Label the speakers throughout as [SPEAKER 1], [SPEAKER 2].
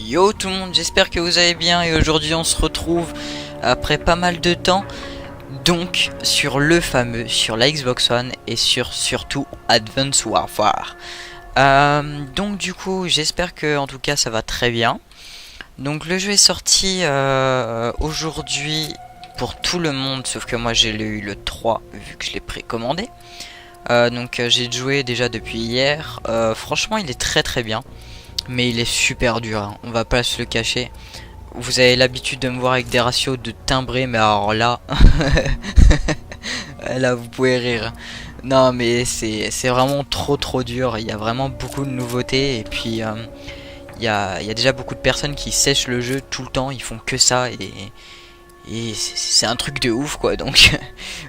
[SPEAKER 1] Yo tout le monde, j'espère que vous allez bien et aujourd'hui on se retrouve après pas mal de temps donc sur le fameux, sur la Xbox One et surtout Advanced Warfare. Donc du coup j'espère que en tout cas ça va très bien. Donc le jeu est sorti aujourd'hui pour tout le monde sauf que moi j'ai eu le 3 vu que je l'ai précommandé. Donc j'ai joué déjà depuis hier, franchement il est très bien. Mais il est super dur, hein. On va pas se le cacher. Vous avez l'habitude de me voir avec des ratios de timbré, mais alors là, là vous pouvez rire. Non mais c'est vraiment trop dur. Il y a vraiment beaucoup de nouveautés et puis il y a déjà beaucoup de personnes qui sèchent le jeu tout le temps. Ils font que ça et c'est un truc de ouf quoi. Donc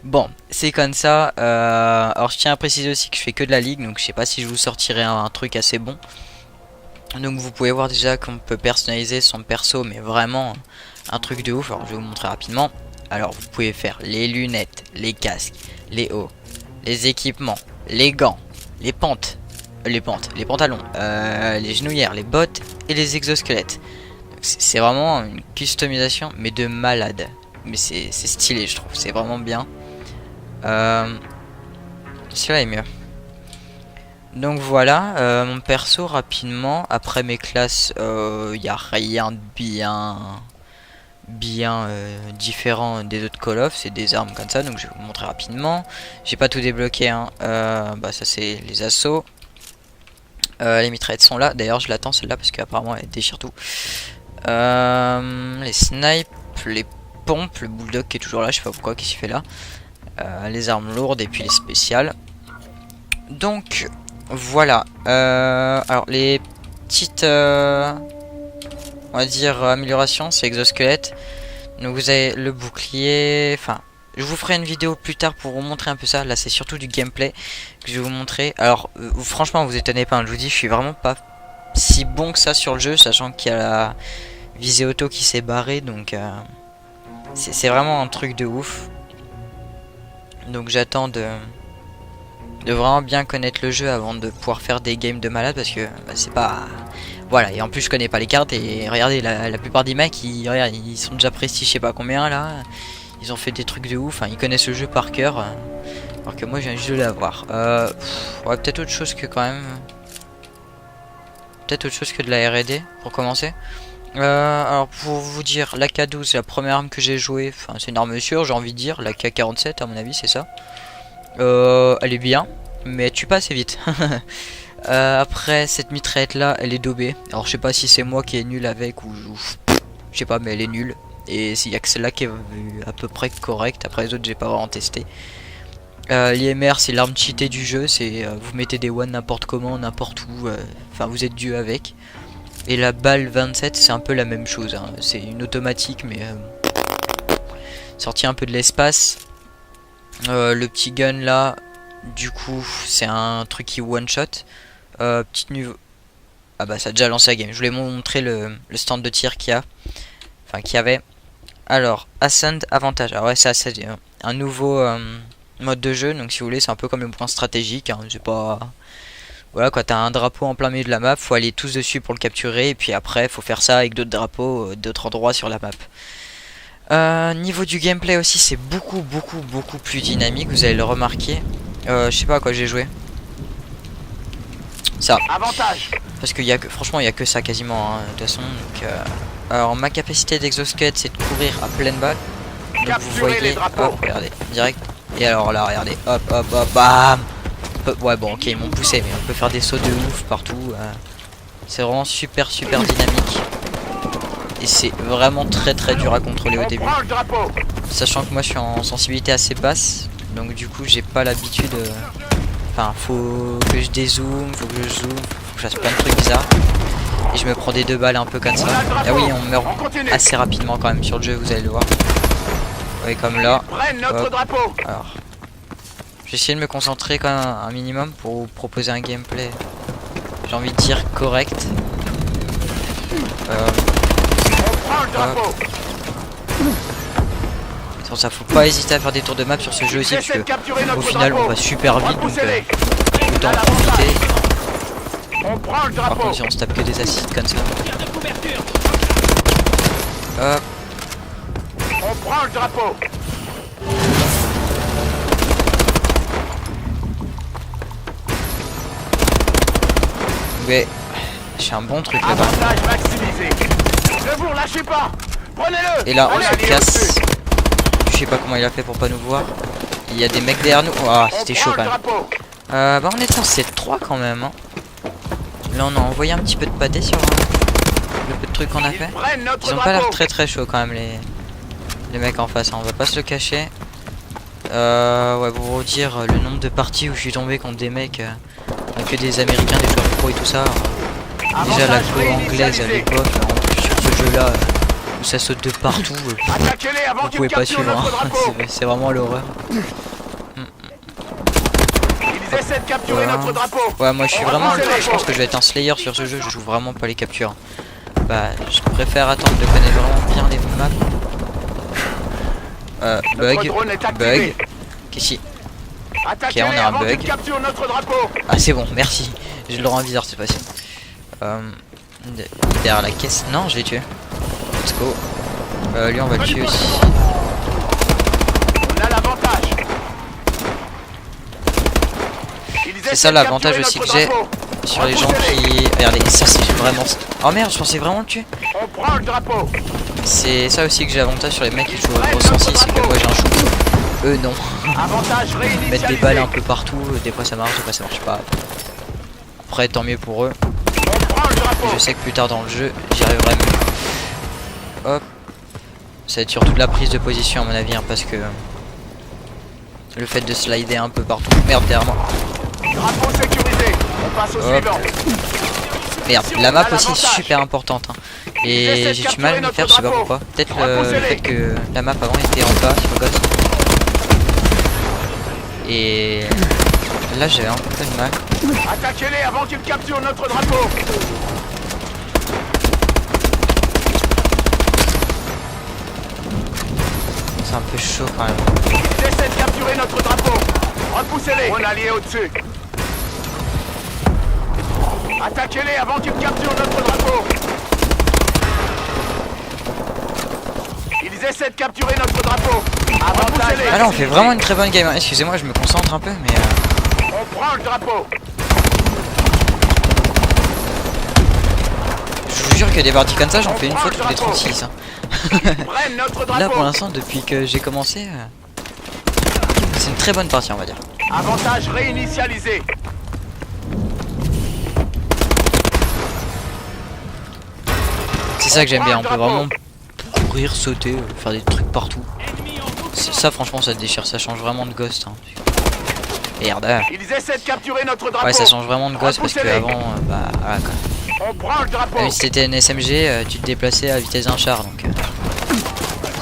[SPEAKER 1] bon, c'est comme ça. Alors je tiens à préciser aussi que je fais que de la ligue, donc je sais pas si je vous sortirai un truc assez bon. Donc vous pouvez voir déjà qu'on peut personnaliser son perso, mais vraiment un truc de ouf. Alors je vais vous montrer rapidement. Alors vous pouvez faire les lunettes, les casques, les hauts, les équipements, les gants, les pantalons, les genouillères, les bottes et les exosquelettes. C'est vraiment une customisation mais de malade. Mais c'est stylé je trouve, c'est vraiment bien. Celui-là est mieux. Donc voilà, mon perso rapidement, après mes classes, y a rien de bien différent des autres Call of, c'est des armes comme ça, donc je vais vous montrer rapidement. J'ai pas tout débloqué, hein. Bah ça c'est les assauts. Les mitraillettes sont là, d'ailleurs je l'attends celle-là parce qu'apparemment elle déchire tout. Les snipes, les pompes, le bulldog qui est toujours là, je sais pas pourquoi, qu'est-ce qu'il fait là. Les armes lourdes et puis les spéciales. Donc voilà, alors les petites on va dire améliorations, c'est exosquelette. Donc vous avez le bouclier, enfin je vous ferai une vidéo plus tard pour vous montrer un peu ça. Là c'est surtout du gameplay que je vais vous montrer. Alors franchement vous étonnez pas, hein, je vous dis je suis vraiment pas si bon que ça sur le jeu, sachant qu'il y a la visée auto qui s'est barrée. Donc c'est vraiment un truc de ouf. Donc j'attends de vraiment bien connaître le jeu avant de pouvoir faire des games de malade, parce que bah, c'est pas... Voilà, et en plus je connais pas les cartes, et regardez, la plupart des mecs, ils sont déjà prestige je sais pas combien là. Ils ont fait des trucs de ouf, hein, ils connaissent le jeu par cœur, alors que moi je viens juste de l'avoir. Ouais, peut-être autre chose que quand même... Peut-être autre chose que de la R&D, pour commencer. Alors pour vous dire, la K12 c'est la première arme que j'ai jouée, enfin c'est une arme sûre j'ai envie de dire, la K47 à mon avis c'est ça. Elle est bien, mais elle tue pas assez vite. Après cette mitraillette là, elle est daubée. Alors je sais pas si c'est moi qui est nul avec ou je sais pas, mais elle est nulle. Et s'il y a que celle-là qui est à peu près correcte. Après les autres j'ai pas vraiment testé. L'IMR c'est l'arme cheatée du jeu, c'est vous mettez des one n'importe comment, n'importe où. Enfin vous êtes Dieu avec. Et la balle 27 c'est un peu la même chose, hein. C'est une automatique mais sorti un peu de l'espace. Le petit gun là, du coup, c'est un truc qui one shot. Petite niveau. Ah bah ça a déjà lancé la game. Je voulais montrer le stand de tir qu'il y a. Enfin qu'il y avait. Alors, Ascend avantage. Alors ouais, c'est un nouveau mode de jeu. Donc si vous voulez, c'est un peu comme le point stratégique, hein. C'est pas. Voilà quoi, t'as un drapeau en plein milieu de la map, faut aller tous dessus pour le capturer. Et puis après, faut faire ça avec d'autres drapeaux d'autres endroits sur la map. Niveau du gameplay aussi c'est beaucoup plus dynamique, vous allez le remarquer. Je sais pas à quoi j'ai joué. Ça. Avantage. Parce qu'il y a que, franchement il y a que ça quasiment, hein, de toute façon. Donc, alors ma capacité d'exosquelette c'est de courir à pleine balle. Donc vous voyez, hop, regardez, direct. Et alors là regardez, hop, bam. Ouais bon ok ils m'ont poussé mais on peut faire des sauts de ouf partout. C'est vraiment super dynamique. Et c'est vraiment très dur à contrôler au début. Sachant que moi je suis en sensibilité assez basse. Donc du coup j'ai pas l'habitude. Enfin faut que je dézoome, faut que je zoome, faut que je fasse plein de trucs bizarres. Et je me prends des 2 balles un peu comme ça. Ah oui on meurt assez rapidement quand même sur le jeu, vous allez le voir. Oui comme là. Alors j'ai essayé de me concentrer quand même un minimum pour vous proposer un gameplay, j'ai envie de dire correct. Sans ça faut pas hésiter à faire des tours de map sur ce jeu aussi parce que au final on va super vite, donc autant en profiter. Par contre si on se tape que des assists comme ça. Hop.
[SPEAKER 2] On prend le drapeau.
[SPEAKER 1] Ouais. J'ai un bon truc là-bas.
[SPEAKER 2] Avantage maximisé. Ne vous relâchez pas. Prenez-le.
[SPEAKER 1] Et là, on
[SPEAKER 2] Allez,
[SPEAKER 1] se
[SPEAKER 2] allez,
[SPEAKER 1] casse.
[SPEAKER 2] au-dessus.
[SPEAKER 1] Je sais pas comment il a fait pour pas nous voir. Il y a des mecs derrière nous. Ah,
[SPEAKER 2] On
[SPEAKER 1] c'était
[SPEAKER 2] prend
[SPEAKER 1] chaud
[SPEAKER 2] le
[SPEAKER 1] quand même.
[SPEAKER 2] drapeau.
[SPEAKER 1] Bah on était en 7-3 quand même. Hein. Là on a envoyé un petit peu de pâté sur le peu de trucs qu'on a fait.
[SPEAKER 2] Ils prennent notre
[SPEAKER 1] Ils ont pas l'air
[SPEAKER 2] drapeau.
[SPEAKER 1] très chauds quand même les mecs en face. Hein. On va pas se le cacher. Ouais, pour vous dire le nombre de parties où je suis tombé contre des mecs que des américains, des joueurs pro et tout ça. Déjà la
[SPEAKER 2] Avantage
[SPEAKER 1] co anglaise à
[SPEAKER 2] réinitialisé.
[SPEAKER 1] l'époque, en plus sur ce jeu là où ça saute de partout,
[SPEAKER 2] Attaquez-les avant
[SPEAKER 1] vous
[SPEAKER 2] qu'ils
[SPEAKER 1] pouvez pas
[SPEAKER 2] capturent
[SPEAKER 1] suivre.
[SPEAKER 2] notre
[SPEAKER 1] Hein.
[SPEAKER 2] drapeau.
[SPEAKER 1] C'est vraiment l'horreur.
[SPEAKER 2] Ils essaient de capturer
[SPEAKER 1] Voilà.
[SPEAKER 2] notre drapeau.
[SPEAKER 1] Ouais, moi je suis
[SPEAKER 2] On
[SPEAKER 1] vraiment.
[SPEAKER 2] reprend ces
[SPEAKER 1] Je pense
[SPEAKER 2] drapeaux.
[SPEAKER 1] que je vais être un slayer sur ce jeu, je joue vraiment pas les captures. Bah, je préfère attendre de connaître vraiment bien les maps.
[SPEAKER 2] Notre
[SPEAKER 1] Bug.
[SPEAKER 2] drone est activé.
[SPEAKER 1] Bug. Qu'est-ce qui.
[SPEAKER 2] Attaquez-les
[SPEAKER 1] Ok, on a un
[SPEAKER 2] avant
[SPEAKER 1] bug.
[SPEAKER 2] qu'ils capturent notre drapeau.
[SPEAKER 1] Ah, c'est bon, merci. Je le rends viseur cette fois-ci. Derrière la caisse. Non, je l'ai tué. Let's go. Lui, on va le tuer aussi.
[SPEAKER 2] On a l'avantage.
[SPEAKER 1] C'est ça l'avantage aussi que j'ai sur les gens qui. Regardez, ça c'est vraiment. Oh merde, je pensais vraiment le tuer.
[SPEAKER 2] On prend le drapeau.
[SPEAKER 1] C'est ça aussi que j'ai avantage sur les mecs qui jouent au 106, c'est que moi j'ai un shoot. Eux non.
[SPEAKER 2] Avantage réinitialisé.
[SPEAKER 1] Mettre des balles un peu partout, des fois ça marche, des fois ça marche pas. Après tant mieux pour eux.
[SPEAKER 2] On prend le drapeau.
[SPEAKER 1] Je sais que plus tard dans le jeu j'y arriverai mieux. Hop. Ça va être surtout de la prise de position à mon avis, hein, parce que le fait de slider un peu partout. Merde derrière moi.
[SPEAKER 2] Drapeau sécurisé. On passe au
[SPEAKER 1] Hop.
[SPEAKER 2] suivant.
[SPEAKER 1] Merde, la map aussi est super importante. Hein. Et j'ai du mal à m'y faire, je sais pas pourquoi. Peut-être le fait que la map avant était en bas sur Ghost. Et là j'avais un peu de mal.
[SPEAKER 2] Attaquez-les avant qu'ils capturent notre drapeau.
[SPEAKER 1] C'est un peu chaud quand même.
[SPEAKER 2] Ils essaient de capturer notre drapeau. Repoussez-les. On allié au-dessus. Attaquez-les avant qu'ils capturent notre drapeau. Ils essaient de capturer notre drapeau. Repoussez-les.
[SPEAKER 1] Ah là on fait vraiment une très bonne game. Hein. Excusez-moi, je me concentre un peu, mais
[SPEAKER 2] On prend le drapeau.
[SPEAKER 1] je vous jure que des parties comme ça, j'en fais une fois toutes les 36. Hein.
[SPEAKER 2] Prennent notre drapeau.
[SPEAKER 1] Là pour l'instant, depuis que j'ai commencé, c'est une très bonne partie, on va dire.
[SPEAKER 2] Avantage réinitialisé.
[SPEAKER 1] C'est ça que j'aime bien, on peut vraiment courir, sauter, faire des trucs partout. Ça franchement ça déchire, ça change vraiment de Ghost. Hein. Merde.
[SPEAKER 2] Ils essaient de capturer notre drapeau.
[SPEAKER 1] Ouais, ça change vraiment de Ghost parce que
[SPEAKER 2] Repoussez-les.
[SPEAKER 1] avant, bah voilà quoi.
[SPEAKER 2] On prend le drapeau.
[SPEAKER 1] Même si c'était une SMG, tu te déplaçais à vitesse d'un char, donc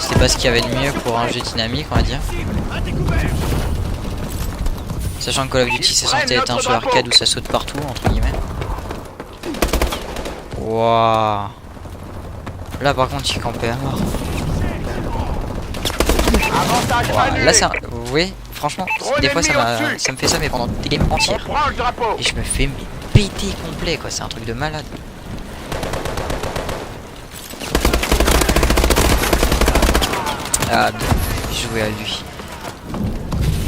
[SPEAKER 1] c'était pas ce qu'il y avait de mieux pour un jeu dynamique, on va dire. Sachant que Call of Duty c'est censé être un jeu arcade où ça saute partout, entre guillemets. Waouh. Là par contre, il campait à mort.
[SPEAKER 2] Avantage
[SPEAKER 1] Wow.
[SPEAKER 2] annulé.
[SPEAKER 1] Là, ça, oui, franchement, des fois ça me fait ça, mais pendant des games
[SPEAKER 2] On
[SPEAKER 1] entières.
[SPEAKER 2] prend le drapeau.
[SPEAKER 1] Et je me fais péter complet, quoi. C'est un truc de malade. Ah, jouer à lui.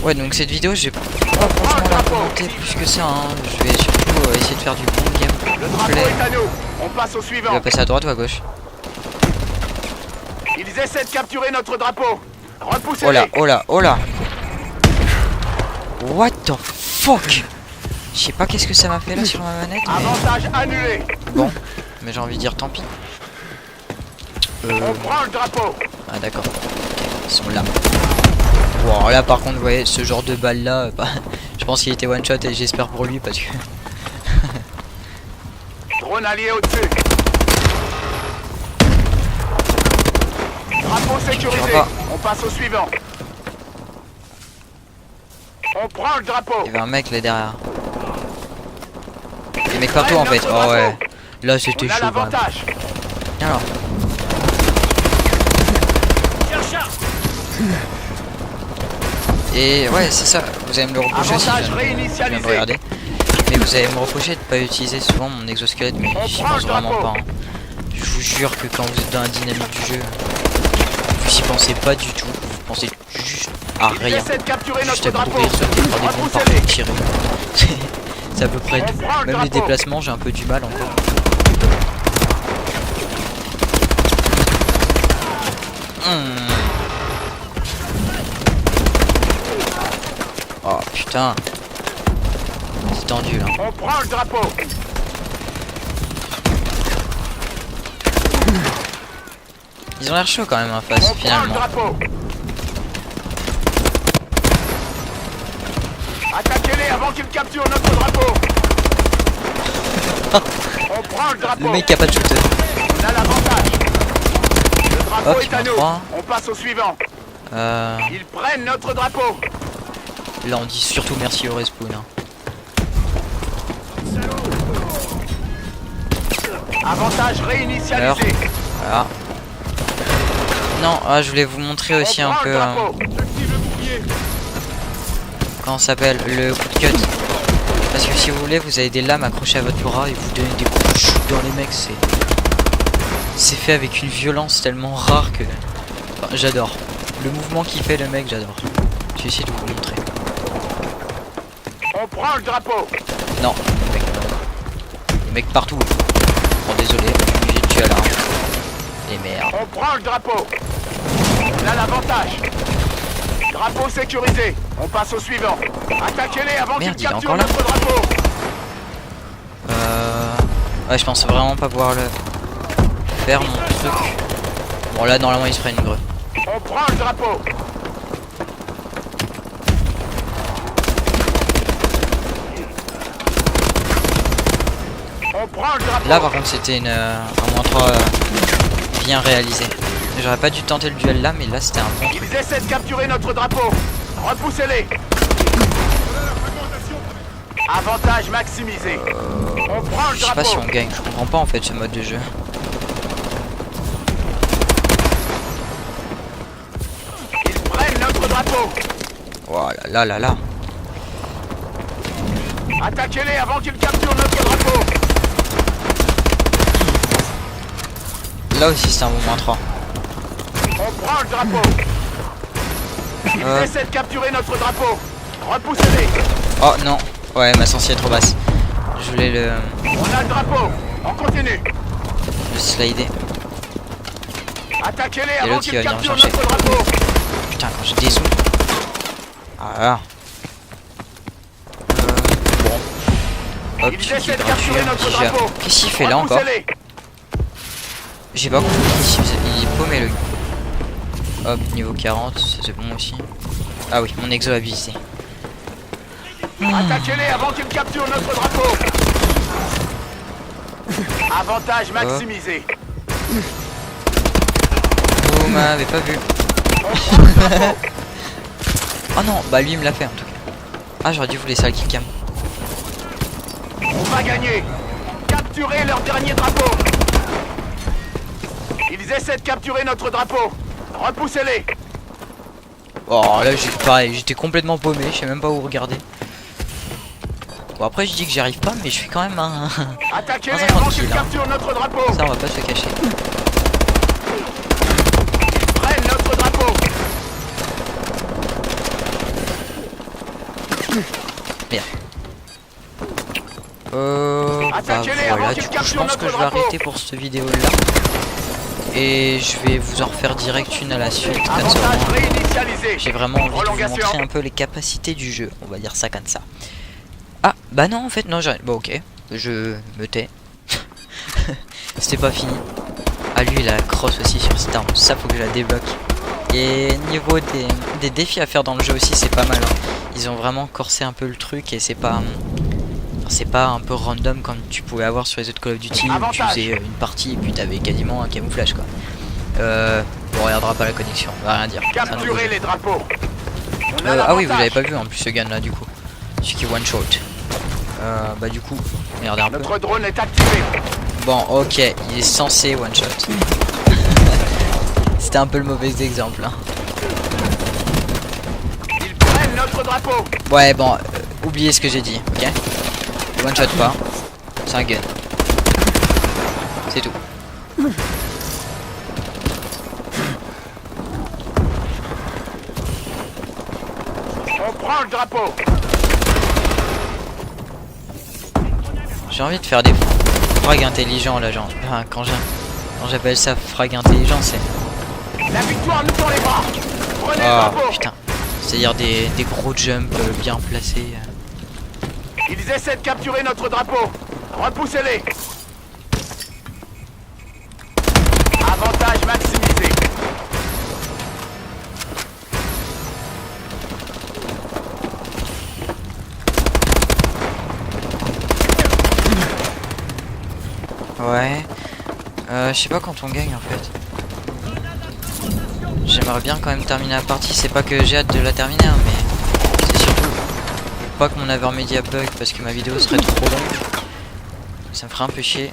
[SPEAKER 1] Ouais, donc cette vidéo, j'ai pas franchement la commenter plus que ça. Hein. Je vais surtout essayer de faire du bon
[SPEAKER 2] Le drapeau
[SPEAKER 1] gameplay.
[SPEAKER 2] est à nous. On passe au
[SPEAKER 1] Il
[SPEAKER 2] suivant.
[SPEAKER 1] va passer à droite ou à gauche?
[SPEAKER 2] Ils essaient de capturer notre drapeau. Repoussez-les.
[SPEAKER 1] Oh là, oh là, oh là. What the fuck? Je sais pas qu'est-ce que ça m'a fait là sur ma manette, mais
[SPEAKER 2] Avantage annulé.
[SPEAKER 1] bon, mais j'ai envie de dire tant pis.
[SPEAKER 2] On prend le drapeau.
[SPEAKER 1] Ah d'accord. Ils sont là. Bon là par contre vous voyez ce genre de balle là, bah, je pense qu'il était one shot et j'espère pour lui parce que
[SPEAKER 2] Drone allié au-dessus. Drapeau sécurisé.
[SPEAKER 1] Je vois pas.
[SPEAKER 2] On passe au suivant. On prend le drapeau.
[SPEAKER 1] il y avait un mec là derrière. Des mecs partout en fait. Oh ouais. Là c'était
[SPEAKER 2] On a
[SPEAKER 1] chaud quand même.
[SPEAKER 2] l'avantage.
[SPEAKER 1] Alors. Et ouais c'est ça, vous allez me le reprocher si
[SPEAKER 2] Avantage
[SPEAKER 1] je viens de
[SPEAKER 2] réinitialisé.
[SPEAKER 1] regarder. Mais vous allez me reprocher de pas utiliser souvent mon exosquelette, mais
[SPEAKER 2] On
[SPEAKER 1] j'y
[SPEAKER 2] prend
[SPEAKER 1] pense
[SPEAKER 2] le
[SPEAKER 1] vraiment
[SPEAKER 2] drapeau.
[SPEAKER 1] pas. Hein. Je Je vous jure que quand vous êtes dans la dynamique du jeu, vous y pensez pas du tout. Vous pensez juste à rien. Juste à courir, sauter, faire des bombes, par contre, tirer. C'est à peu près tout. Même les déplacements, j'ai un peu du mal encore. Oh putain. C'est tendu là.
[SPEAKER 2] On prend le drapeau.
[SPEAKER 1] Ils ont l'air chauds quand même en face finalement.
[SPEAKER 2] Attaquez-les avant qu'ils capturent notre drapeau. On prend le drapeau.
[SPEAKER 1] Le mec a pas de shooter.
[SPEAKER 2] On a l'avantage. Le drapeau
[SPEAKER 1] Hop,
[SPEAKER 2] est à nous.
[SPEAKER 1] 3.
[SPEAKER 2] On passe au suivant. Ils prennent notre drapeau.
[SPEAKER 1] Là on dit surtout merci au respawn. Hein.
[SPEAKER 2] Avantage réinitialisé.
[SPEAKER 1] Voilà. Non, je voulais vous montrer aussi un peu comment ça s'appelle, le coup de cut. Parce que si vous voulez, vous avez des lames accrochées à votre bras et vous donnez des coups de shoot dans les mecs. C'est fait avec une violence tellement rare que enfin, j'adore. Le mouvement qu'il fait le mec, j'adore. Je vais essayer de vous montrer.
[SPEAKER 2] On prend le drapeau.
[SPEAKER 1] Non, le mec partout. Bon désolé, je suis obligé de tuer à l'arme. Et merde.
[SPEAKER 2] On prend le drapeau. On a l'avantage. Drapeau sécurisé. On passe au suivant. Attaquez-les avant qu'ils capturent notre drapeau.
[SPEAKER 1] Ouais, je pense vraiment pas pouvoir le faire mon truc. Bon là normalement il se prend une greu.
[SPEAKER 2] On prend le drapeau. On prend le drapeau.
[SPEAKER 1] Là par contre c'était un -3 bien réalisé. J'aurais pas dû tenter le duel là, mais là c'était un bon truc.
[SPEAKER 2] Ils essaient de capturer notre drapeau. Repoussez-les. Avantage maximisé. On prend le drapeau.
[SPEAKER 1] Je sais pas si on gagne, je comprends pas en fait ce mode de jeu.
[SPEAKER 2] Ils prennent notre drapeau.
[SPEAKER 1] Voilà, là.
[SPEAKER 2] Attaquez-les avant qu'ils capturent notre drapeau.
[SPEAKER 1] Là aussi c'est un bon -3.
[SPEAKER 2] On prend le drapeau. Ils essaient de capturer notre drapeau. Repoussez-les.
[SPEAKER 1] Oh non, ouais ma sensi est trop basse. Je voulais le
[SPEAKER 2] On a le drapeau. On continue.
[SPEAKER 1] slider.
[SPEAKER 2] Attaquez-les
[SPEAKER 1] Et
[SPEAKER 2] avant
[SPEAKER 1] l'autre qui
[SPEAKER 2] qu'ils
[SPEAKER 1] va venir me
[SPEAKER 2] capturent
[SPEAKER 1] chercher.
[SPEAKER 2] notre drapeau.
[SPEAKER 1] Putain quand je dézoome. Voilà. Bon. Hop,
[SPEAKER 2] Ils
[SPEAKER 1] tu
[SPEAKER 2] essaient de
[SPEAKER 1] gratuit,
[SPEAKER 2] capturer notre drapeau.
[SPEAKER 1] Qu'est-ce qu'il fait là encore?
[SPEAKER 2] Repoussez-les.
[SPEAKER 1] J'ai pas compris, il est paumé le gars. Hop, niveau 40, ça c'est bon aussi. Ah oui, mon exo a visé.
[SPEAKER 2] Attaquez-les avant qu'ils capturent notre drapeau. Avantage maximisé.
[SPEAKER 1] Vous m'avez pas vu. Oh non, bah lui il me l'a fait en tout cas. Ah j'aurais dû vous laisser le killcam.
[SPEAKER 2] On va gagner. Capturez leur dernier drapeau. Ils essaient de capturer notre drapeau. Repoussez-les.
[SPEAKER 1] Oh là pareil, j'étais complètement paumé, je sais même pas où regarder. Bon après je dis que j'y arrive pas mais je fais quand même un...
[SPEAKER 2] Attaquez-les
[SPEAKER 1] un
[SPEAKER 2] avant
[SPEAKER 1] kill,
[SPEAKER 2] qu'ils
[SPEAKER 1] hein.
[SPEAKER 2] capturent notre drapeau.
[SPEAKER 1] Ça on va pas se cacher.
[SPEAKER 2] Prennent notre drapeau.
[SPEAKER 1] Merde. Bah
[SPEAKER 2] Attaquez-les avant
[SPEAKER 1] voilà,
[SPEAKER 2] qu'ils
[SPEAKER 1] du coup je
[SPEAKER 2] capturent
[SPEAKER 1] pense que
[SPEAKER 2] notre
[SPEAKER 1] je vais
[SPEAKER 2] drapeau.
[SPEAKER 1] arrêter pour cette vidéo là. Et je vais vous en refaire direct une à la suite. Comme ça, au
[SPEAKER 2] Avantage
[SPEAKER 1] moins,
[SPEAKER 2] réinitialisé.
[SPEAKER 1] j'ai vraiment envie de vous
[SPEAKER 2] Prolongation.
[SPEAKER 1] montrer un peu les capacités du jeu. On va dire ça comme ça. Ah bah non en fait non j'ai... Bon ok, je me tais. C'était pas fini. Ah lui il a la crosse aussi sur cette arme. Ça faut que je la débloque. Et niveau des défis à faire dans le jeu aussi c'est pas mal hein. Ils ont vraiment corsé un peu le truc et c'est pas un peu random comme tu pouvais avoir sur les autres Call of Duty où tu faisais une partie et puis t'avais quasiment un camouflage quoi. On regardera pas la connexion, on va rien dire.
[SPEAKER 2] Capturez les drapeaux.
[SPEAKER 1] Ah oui vous l'avez pas vu en plus ce gun là du coup. Celui qui one shot. Bah du coup, regardez un peu.
[SPEAKER 2] Notre drone est activé.
[SPEAKER 1] Bon ok, il est censé one shot. C'était un peu le mauvais exemple hein.
[SPEAKER 2] Ils prennent notre drapeau.
[SPEAKER 1] Ouais bon, oubliez ce que j'ai dit, ok. One shot pas, c'est un gun. C'est tout.
[SPEAKER 2] On prend le drapeau.
[SPEAKER 1] J'ai envie de faire des frags intelligents là, genre. Enfin, quand j'appelle ça frag intelligent, c'est.
[SPEAKER 2] La victoire nous tend les bras. Prenez le
[SPEAKER 1] Oh
[SPEAKER 2] drapeau.
[SPEAKER 1] putain. C'est-à-dire des gros jumps bien placés.
[SPEAKER 2] Ils essaient de capturer notre drapeau. Repoussez-les. Avantage maximisé.
[SPEAKER 1] Ouais. Je sais pas quand on gagne en fait. J'aimerais bien quand même terminer la partie. C'est pas que j'ai hâte de la terminer, hein, mais c'est surtout pas que mon Avermedia bug parce que ma vidéo serait trop longue. Ça me ferait un peu chier.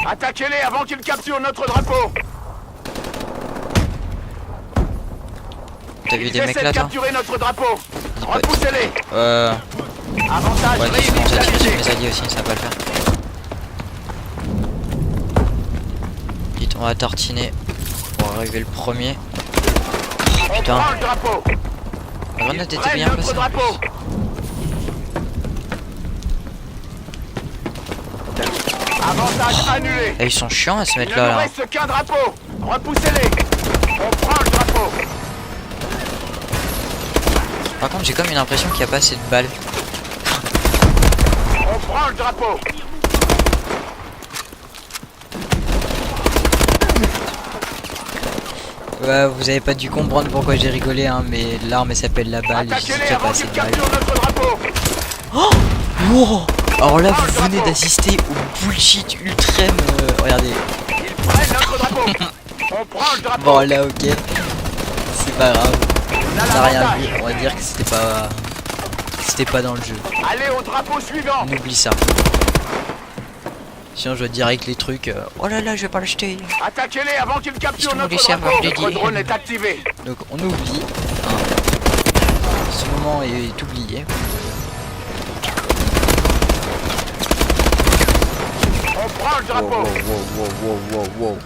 [SPEAKER 2] Attaquez-les avant qu'ils capturent notre drapeau.
[SPEAKER 1] T'as vu
[SPEAKER 2] Ils
[SPEAKER 1] des mecs
[SPEAKER 2] essaient
[SPEAKER 1] là
[SPEAKER 2] de
[SPEAKER 1] toi?
[SPEAKER 2] capturer notre drapeau.
[SPEAKER 1] Dis pas-
[SPEAKER 2] Repoussez-les. Avantage
[SPEAKER 1] Ouais, si je commence à tirer sur mes
[SPEAKER 2] réuni.
[SPEAKER 1] alliés aussi, ça va pas le faire. Vite, on va tartiner pour arriver le premier.
[SPEAKER 2] On
[SPEAKER 1] Putain.
[SPEAKER 2] prend le drapeau.
[SPEAKER 1] La grenade
[SPEAKER 2] Ils
[SPEAKER 1] était
[SPEAKER 2] prennent
[SPEAKER 1] bien
[SPEAKER 2] notre
[SPEAKER 1] placée.
[SPEAKER 2] drapeau. Avantage annulé.
[SPEAKER 1] Eh, ils sont chiants à se
[SPEAKER 2] Il
[SPEAKER 1] mettre
[SPEAKER 2] ne
[SPEAKER 1] là.
[SPEAKER 2] nous
[SPEAKER 1] Là.
[SPEAKER 2] reste qu'un drapeau. Repoussez-les. On prend le drapeau.
[SPEAKER 1] Par contre, j'ai comme une impression qu'il n'y a pas assez de balles.
[SPEAKER 2] On prend le drapeau.
[SPEAKER 1] Ouais, vous avez pas dû comprendre pourquoi j'ai rigolé, hein, mais l'arme elle s'appelle la balle. Et j'ai
[SPEAKER 2] Attaquez-les
[SPEAKER 1] déjà pas
[SPEAKER 2] avant
[SPEAKER 1] assez
[SPEAKER 2] qu'ils
[SPEAKER 1] de balles.
[SPEAKER 2] capturent notre drapeau.
[SPEAKER 1] Wow. Alors là, vous venez d'assister au bullshit ultrême. Regardez.
[SPEAKER 2] Ils prennent notre drapeau. On prend le drapeau.
[SPEAKER 1] Bon, là, ok. C'est pas grave.
[SPEAKER 2] On a
[SPEAKER 1] On a rien
[SPEAKER 2] l'avantage.
[SPEAKER 1] vu. On va dire que c'était pas dans le jeu.
[SPEAKER 2] Allez au drapeau suivant.
[SPEAKER 1] On oublie ça. Sinon, je vois direct les trucs. Oh là là, je vais pas l'acheter.
[SPEAKER 2] Attaquez-les avant qu'ils capturent
[SPEAKER 1] Ils sont
[SPEAKER 2] notre
[SPEAKER 1] les serveurs
[SPEAKER 2] drapeau.
[SPEAKER 1] dédiés.
[SPEAKER 2] Notre drone est activé.
[SPEAKER 1] Donc, on oublie. Hein. Ce moment est oublié.
[SPEAKER 2] On prend le drapeau.
[SPEAKER 1] Wow.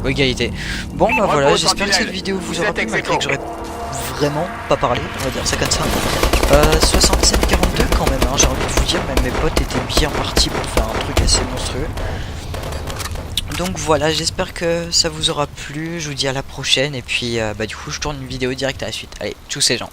[SPEAKER 1] Égalité. Bon bah voilà,
[SPEAKER 2] Repos
[SPEAKER 1] j'espère que cette
[SPEAKER 2] sentinelle.
[SPEAKER 1] vidéo vous
[SPEAKER 2] Vous
[SPEAKER 1] aura
[SPEAKER 2] êtes
[SPEAKER 1] plu
[SPEAKER 2] ex
[SPEAKER 1] malgré
[SPEAKER 2] aequo.
[SPEAKER 1] que j'aurais vraiment pas parlé, on va dire ça comme ça. 67-42 quand même, hein, j'ai envie de vous dire, même mes potes étaient bien partis pour faire un truc assez monstrueux. Donc voilà, j'espère que ça vous aura plu, je vous dis à la prochaine et puis bah du coup je tourne une vidéo directe à la suite. Allez, tous ces gens.